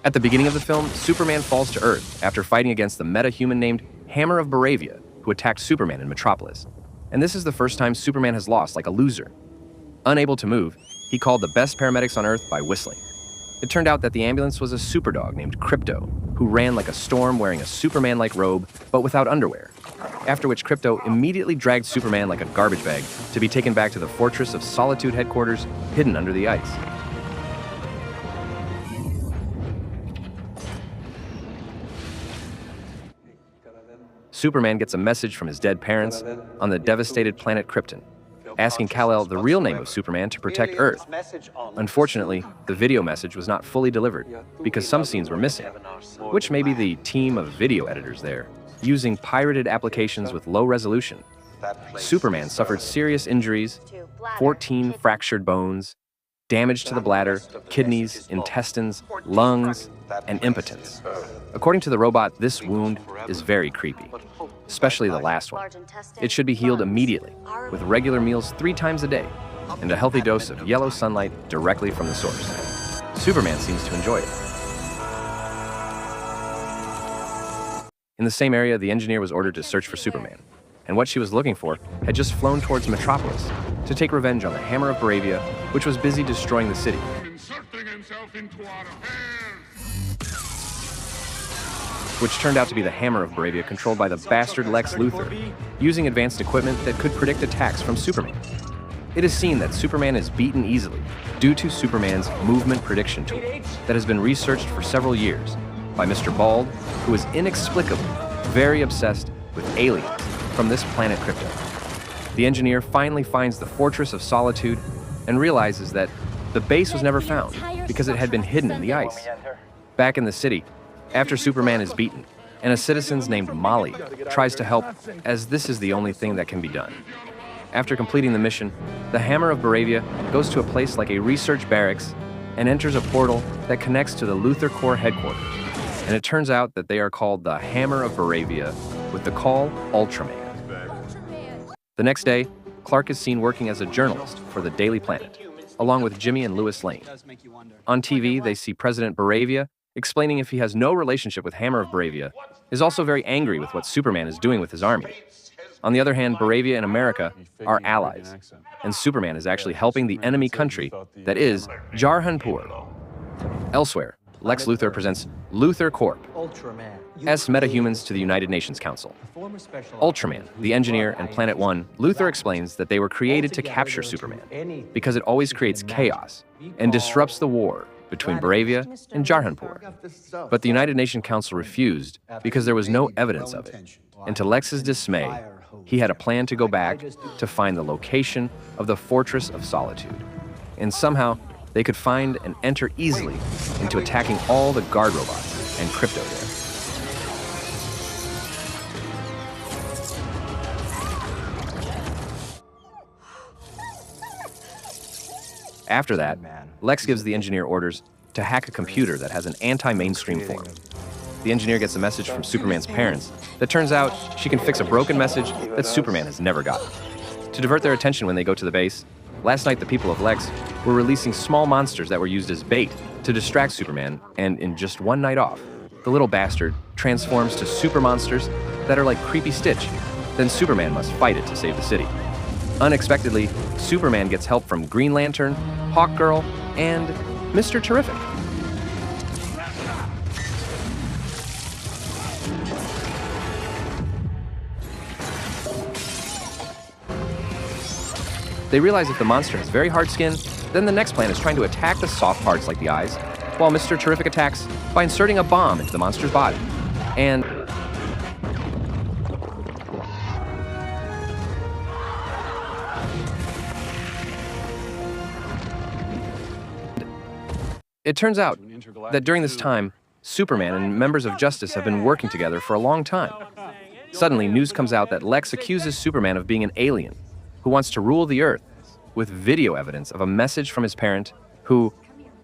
At the beginning of the film, Superman falls to Earth after fighting against the meta-human named Hammer of Baravia, who attacked Superman in Metropolis. And this is the first time Superman has lost like a loser. Unable to move, he called the best paramedics on Earth by whistling. It turned out that the ambulance was a superdog named Krypto, who ran like a storm wearing a Superman-like robe, but without underwear. After which Krypto immediately dragged Superman like a garbage bag to be taken back to the Fortress of Solitude headquarters, hidden under the ice. Superman gets a message from his dead parents on the devastated planet Krypton, asking Kal-El the real name of Superman to protect Earth. Unfortunately, the video message was not fully delivered because some scenes were missing, which may be the team of video editors there, using pirated applications with low resolution. Superman suffered serious injuries, 14 fractured bones, damage to the bladder, kidneys, intestines, lungs, and impotence. According to the robot, this wound is very creepy, especially the last one. It should be healed immediately, with regular meals 3 times a day, and a healthy dose of yellow sunlight directly from the source. Superman seems to enjoy it. In the same area, the engineer was ordered to search for Superman, and what she was looking for had just flown towards Metropolis to take revenge on the Hammer of Baravia, which was busy destroying the city. Which turned out to be the Hammer of Baravia controlled by the bastard Lex Luthor, using advanced equipment that could predict attacks from Superman. It is seen that Superman is beaten easily due to Superman's movement prediction tool that has been researched for several years by Mr. Bald, who is inexplicably very obsessed with aliens from this planet Krypton. The engineer finally finds the Fortress of Solitude and realizes that the base was never found because it had been hidden in the ice. Back in the city, after Superman is beaten, and a citizen named Molly tries to help, as this is the only thing that can be done. After completing the mission, the Hammer of Baravia goes to a place like a research barracks and enters a portal that connects to the Luthor Corps headquarters. And it turns out that they are called the Hammer of Baravia, with the call Ultraman. The next day, Clark is seen working as a journalist for the Daily Planet, along with Jimmy and Lois Lane. On TV, they see President Baravia explaining if he has no relationship with Hammer of Baravia, is also very angry with what Superman is doing with his army. On the other hand, Baravia and America are allies, and Superman is actually helping the enemy country, that is, Jarhanpur. Elsewhere, Lex Luthor presents Luthor Corp as metahumans to the United Nations Council. Ultraman, the engineer, and Planet One, Luthor explains that they were created to capture Superman because it always creates chaos and disrupts the war between Baravia and Jarhanpur. But the United Nations Council refused because there was no evidence of it. And to Lex's dismay, he had a plan to go back to find the location of the Fortress of Solitude. And somehow, they could find and enter easily into attacking all the guard robots and Krypto there. After that, Lex gives the engineer orders to hack a computer that has an anti-mainstream form. The engineer gets a message from Superman's parents that turns out she can fix a broken message that Superman has never gotten. To divert their attention when they go to the base, last night the people of Lex were releasing small monsters that were used as bait to distract Superman, and in just one night off, the little bastard transforms to super monsters that are like Creepy Stitch. Then Superman must fight it to save the city. Unexpectedly, Superman gets help from Green Lantern, Hawkgirl, and Mr. Terrific. They realize if the monster has very hard skin, then the next plan is trying to attack the soft parts like the eyes, while Mr. Terrific attacks by inserting a bomb into the monster's body. And it turns out that during this time, Superman and members of Justice have been working together for a long time. Suddenly, news comes out that Lex accuses Superman of being an alien who wants to rule the Earth, with video evidence of a message from his parent who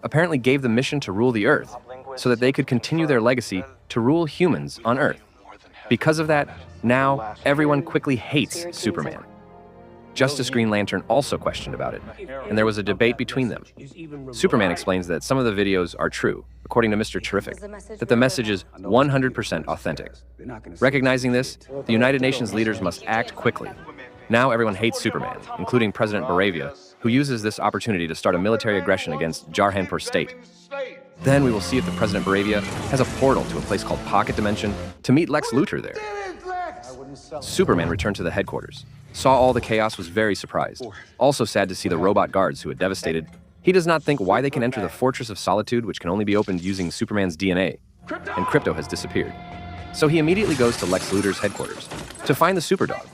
apparently gave the mission to rule the Earth so that they could continue their legacy to rule humans on Earth. Because of that, now everyone quickly hates Superman. Justice Green Lantern also questioned about it, and there was a debate between them. Superman explains that some of the videos are true, according to Mr. Terrific, that the message is 100% authentic. Recognizing this, the United Nations leaders must act quickly. Now everyone hates Superman, including President Baravia, who uses this opportunity to start a military aggression against Jarhanpur state. Then we will see if the President Baravia has a portal to a place called Pocket Dimension to meet Lex Luthor there. Superman returned to the headquarters, saw all the chaos, was very surprised. Also sad to see the robot guards who had devastated. He does not think why they can enter the Fortress of Solitude, which can only be opened using Superman's DNA, and Krypto has disappeared. So he immediately goes to Lex Luthor's headquarters to find the Superdog.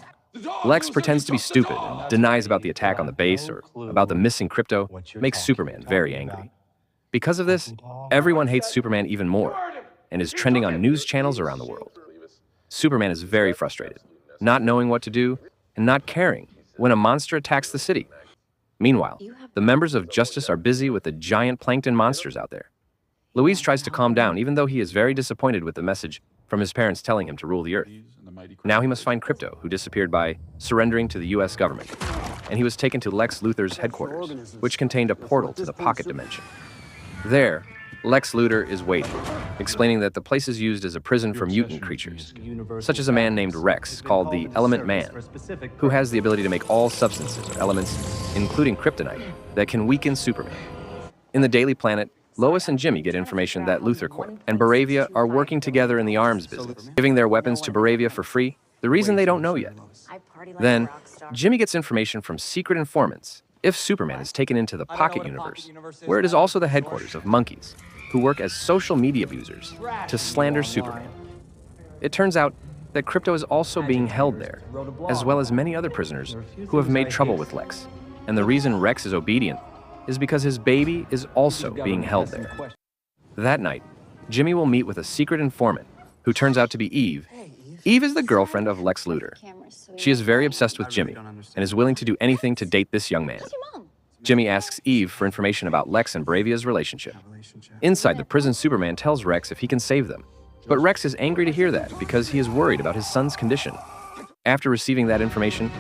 Lex pretends to be stupid and denies about the attack on the base or about the missing Krypto, makes Superman very angry. Because of this, everyone hates Superman even more and is trending on news channels around the world. Superman is very frustrated, not knowing what to do and not caring when a monster attacks the city. Meanwhile, the members of Justice are busy with the giant plankton monsters out there. Luis tries to calm down, even though he is very disappointed with the message from his parents telling him to rule the Earth. Now he must find Krypto, who disappeared by surrendering to the US government, and he was taken to Lex Luthor's headquarters, which contained a portal to the Pocket Dimension. There, Lex Luthor is waiting, explaining that the place is used as a prison for mutant creatures, such as a man named Rex, called the Element Man, who has the ability to make all substances or elements, including kryptonite, that can weaken Superman. In the Daily Planet, Lois and Jimmy get information that Luthor Corp and Baravia are working together in the arms business, giving their weapons to Baravia for free, the reason they don't know yet. Then, Jimmy gets information from secret informants if Superman is taken into the Pocket Universe, where it is also the headquarters of monkeys, who work as social media abusers to slander Superman. It turns out that Krypto is also being held there, as well as many other prisoners who have made trouble with Lex. And the reason Rex is obedient is because his baby is also being held there. That night, Jimmy will meet with a secret informant, who turns out to be Eve. Eve is the girlfriend of Lex Luthor. She is very obsessed with Jimmy and is willing to do anything to date this young man. Jimmy asks Eve for information about Lex and Baravia's relationship. Inside the prison, Superman tells Rex if he can save them, but Rex is angry to hear that because he is worried about his son's condition. After receiving that information,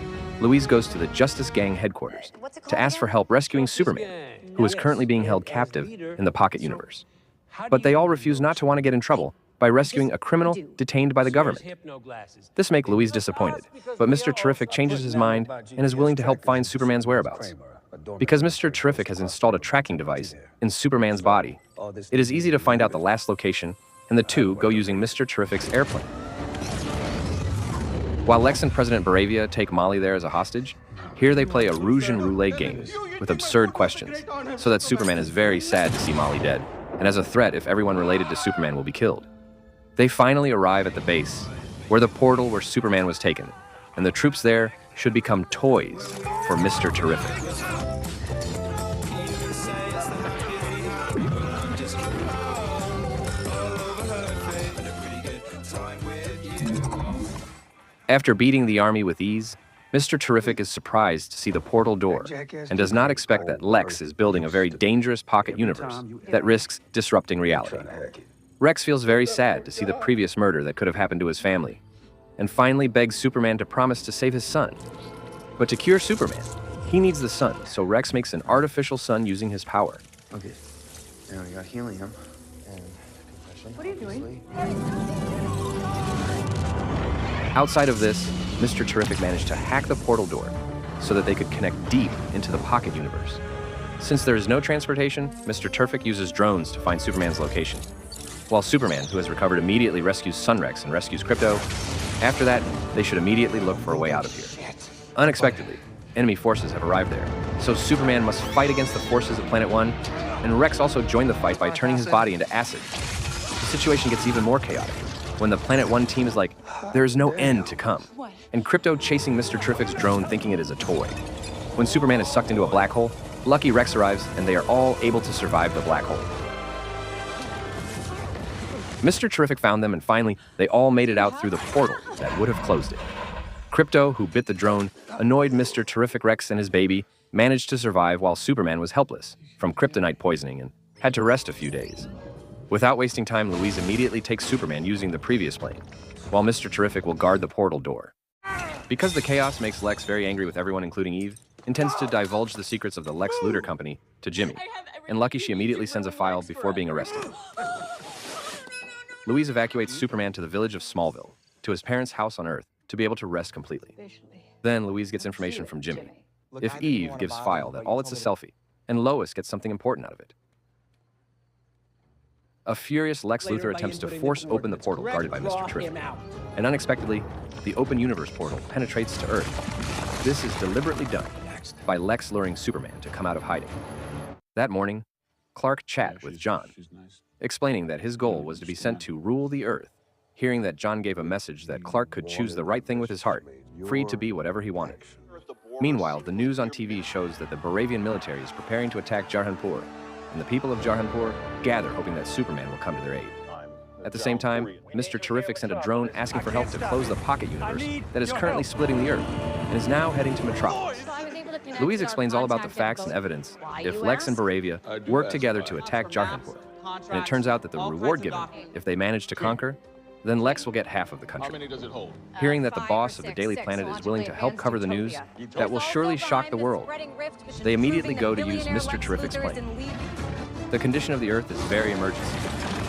Luis goes to the Justice Gang headquarters to ask for help rescuing Superman, who is currently being held captive in the Pocket Universe. But they all refuse not to want to get in trouble by rescuing a criminal detained by the government. This makes Luis disappointed, but Mr. Terrific changes his mind and is willing to help find Superman's whereabouts. Because Mr. Terrific has installed a tracking device in Superman's body, it is easy to find out the last location, and the two go using Mr. Terrific's airplane. While Lex and President Baravia take Molly there as a hostage, here they play a Rouge and Roulette game with absurd questions, so that Superman is very sad to see Molly dead, and as a threat if everyone related to Superman will be killed. They finally arrive at the base, where the portal where Superman was taken, and the troops there should become toys for Mr. Terrific. After beating the army with ease, Mr. Terrific is surprised to see the portal door and does not expect that Lex is building a very dangerous pocket universe that risks disrupting reality. Rex feels very sad to see the previous murder that could have happened to his family, and finally begs Superman to promise to save his son. But to cure Superman, he needs the sun, so Rex makes an artificial sun using his power. Okay, now we got helium and compression. What are you doing? Outside of this, Mr. Terrific managed to hack the portal door so that they could connect deep into the Pocket Universe. Since there is no transportation, Mr. Terrific uses drones to find Superman's location, while Superman, who has recovered, immediately rescues Sunrex and rescues Krypto. After that, they should immediately look for a way out of here. Unexpectedly, enemy forces have arrived there, so Superman must fight against the forces of Planet One, and Rex also joined the fight by turning his body into acid. The situation gets even more chaotic when the Planet One team is like, there is no end to come, and Krypto chasing Mr. Terrific's drone thinking it is a toy. When Superman is sucked into a black hole, Lucky Rex arrives and they are all able to survive the black hole. Mr. Terrific found them and finally, they all made it out through the portal that would have closed it. Krypto, who bit the drone, annoyed Mr. Terrific Rex and his baby, managed to survive while Superman was helpless from kryptonite poisoning and had to rest a few days. Without wasting time, Louise immediately takes Superman using the previous plane, while Mr. Terrific will guard the portal door. Because the chaos makes Lex very angry with everyone, including Eve, intends to divulge the secrets of the Lex Luthor Company to Jimmy. And lucky she immediately sends a file before being arrested. Louise evacuates Superman to the village of Smallville, to his parents' house on Earth, to be able to rest completely. Then Louise gets information from Jimmy. If Eve gives file that all it's a selfie, and Lois gets something important out of it. A furious Lex Luthor attempts to force open the portal guarded by Mr. Terrific. And unexpectedly, the open universe portal penetrates to Earth. This is deliberately done by Lex luring Superman to come out of hiding. That morning, Clark chats with John, explaining that his goal was to be sent to rule the Earth. Hearing that John gave a message that Clark could choose the right thing with his heart, free to be whatever he wanted. Meanwhile, the news on TV shows that the Baravian military is preparing to attack Jarhanpur, and the people of Jarhanpur gather hoping that Superman will come to their aid. At the same time, Mr. Terrific sent a drone asking for help to close the pocket universe that is currently splitting the Earth, and is now heading to Metropolis. Louise explains all about the facts and evidence if Lex and Baravia work together to attack Jarhanpur, and it turns out that the reward given, if they manage to conquer, then Lex will get half of the country. Hearing that the boss of the Daily Planet is willing to help cover the news that will surely shock the world, they immediately go to use Mr. Terrific's plane. The condition of the Earth is very emergency,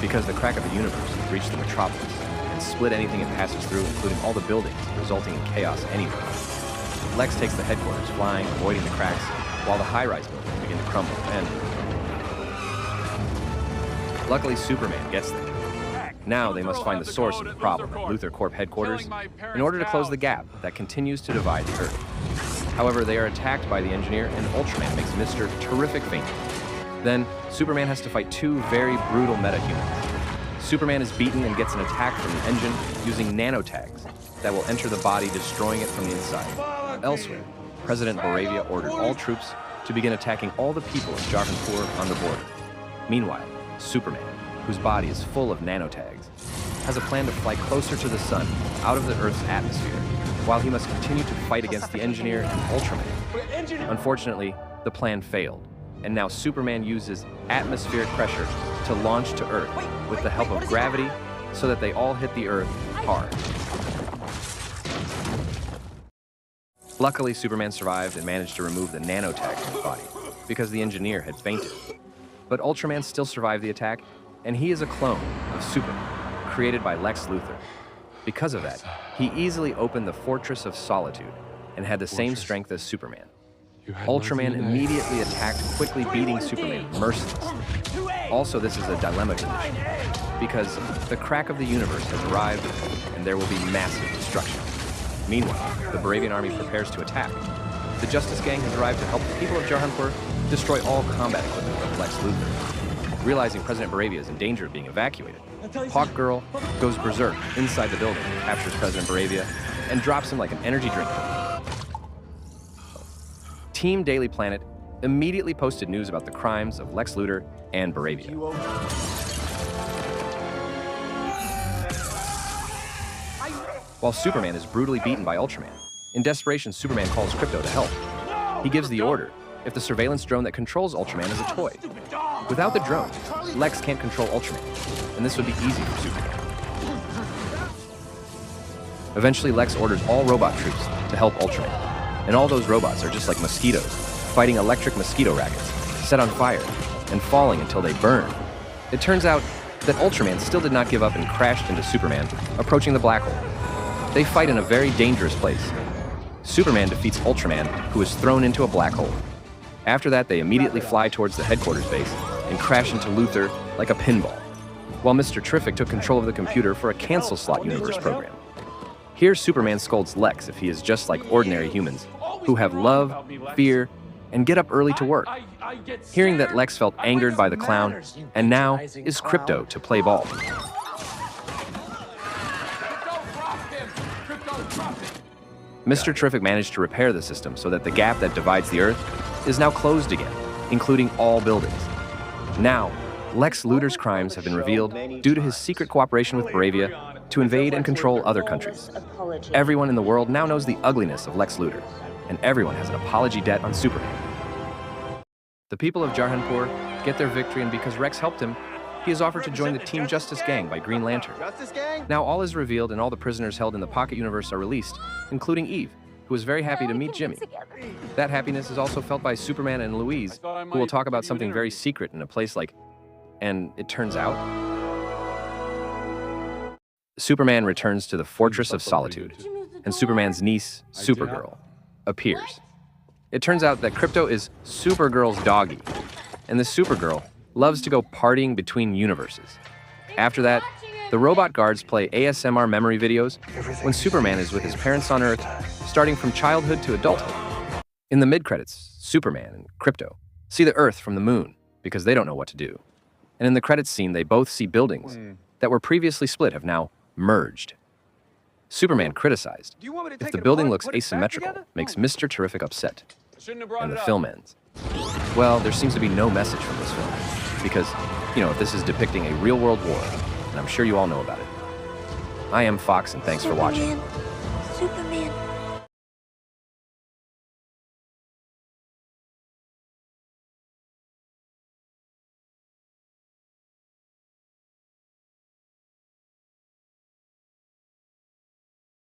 because the crack of the universe has reached the Metropolis and split anything it passes through, including all the buildings, resulting in chaos anywhere. Lex takes the headquarters, flying, avoiding the cracks, while the high-rise buildings begin to crumble, and luckily Superman gets there. Now they must find the source of the problem at Luthor Corp headquarters in order to close the gap that continues to divide the Earth. However, they are attacked by the engineer, and Ultraman makes Mr. Terrific faint. Then, Superman has to fight two very brutal metahumans. Superman is beaten and gets an attack from the engine using nanotags that will enter the body, destroying it from the inside. Elsewhere, President Baravia ordered all troops to begin attacking all the people of Jarhanpur on the border. Meanwhile, Superman, whose body is full of nanotags, has a plan to fly closer to the sun, out of the Earth's atmosphere, while he must continue to fight against the engineer and Ultraman. Unfortunately, the plan failed, and now Superman uses atmospheric pressure to launch to Earth with the help of gravity so that they all hit the Earth hard. Luckily, Superman survived and managed to remove the nanotags from his body, because the engineer had fainted. But Ultraman still survived the attack, and he is a clone of Superman, created by Lex Luthor. Because of that, he easily opened the Fortress of Solitude and had the same strength as Superman. Ultraman immediately attacked, quickly beating Superman mercilessly. Also, this is a dilemma condition, because the crack of the universe has arrived and there will be massive destruction. Meanwhile, the Baravian army prepares to attack. The Justice Gang has arrived to help the people of Jarhanpur destroy all combat equipment of Lex Luthor. Realizing President Baravia is in danger of being evacuated, Hawkgirl goes berserk inside the building, captures President Baravia, and drops him like an energy drink. Team Daily Planet immediately posted news about the crimes of Lex Luthor and Baravia. While Superman is brutally beaten by Ultraman, in desperation, Superman calls Krypto to help. He gives the order if the surveillance drone that controls Ultraman is a toy. Without the drone, Lex can't control Ultraman, and this would be easy for Superman. Eventually, Lex orders all robot troops to help Ultraman, and all those robots are just like mosquitoes, fighting electric mosquito rackets, set on fire, and falling until they burn. It turns out that Ultraman still did not give up and crashed into Superman, approaching the black hole. They fight in a very dangerous place. Superman defeats Ultraman, who is thrown into a black hole. After that, they immediately fly towards the headquarters base and crash into Luthor like a pinball, while Mr. Terrific took control of the computer for a cancel slot universe program. Here, Superman scolds Lex if he is just like ordinary humans, who have love, fear, and get up early to work. Hearing that Lex felt angered by the clown, and now is Krypto to play ball. Mr. Terrific managed to repair the system so that the gap that divides the Earth is now closed again, including all buildings. Now, Lex Luthor's crimes have been revealed due to his secret cooperation with Baravia to invade and control other countries. Everyone in the world now knows the ugliness of Lex Luthor, and everyone has an apology debt on Superman. The people of Jarhanpur get their victory, and because Rex helped him, he is offered to join the Team Justice gang by Green Lantern. Justice Gang? Now all is revealed and all the prisoners held in the Pocket Universe are released, including Eve, who is very happy to meet Jimmy. That happiness is also felt by Superman and Louise, who will talk about something very secret in a place like... And it turns out... Superman returns to the Fortress of Solitude, and Superman's niece, Supergirl, appears. It turns out that Crypto is Supergirl's doggy, and the Supergirl loves to go partying between universes. After that, the robot guards play ASMR memory videos when Superman is with his parents on Earth, starting from childhood to adulthood. In the mid-credits, Superman and Crypto see the Earth from the moon because they don't know what to do. And in the credits scene, they both see buildings that were previously split have now merged. Superman criticized if the building looks asymmetrical, makes Mr. Terrific upset, and the film ends. Well, there seems to be no message from this film because, if this is depicting a real-world war, and I'm sure you all know about it. I am Fox, and thanks for watching. Superman.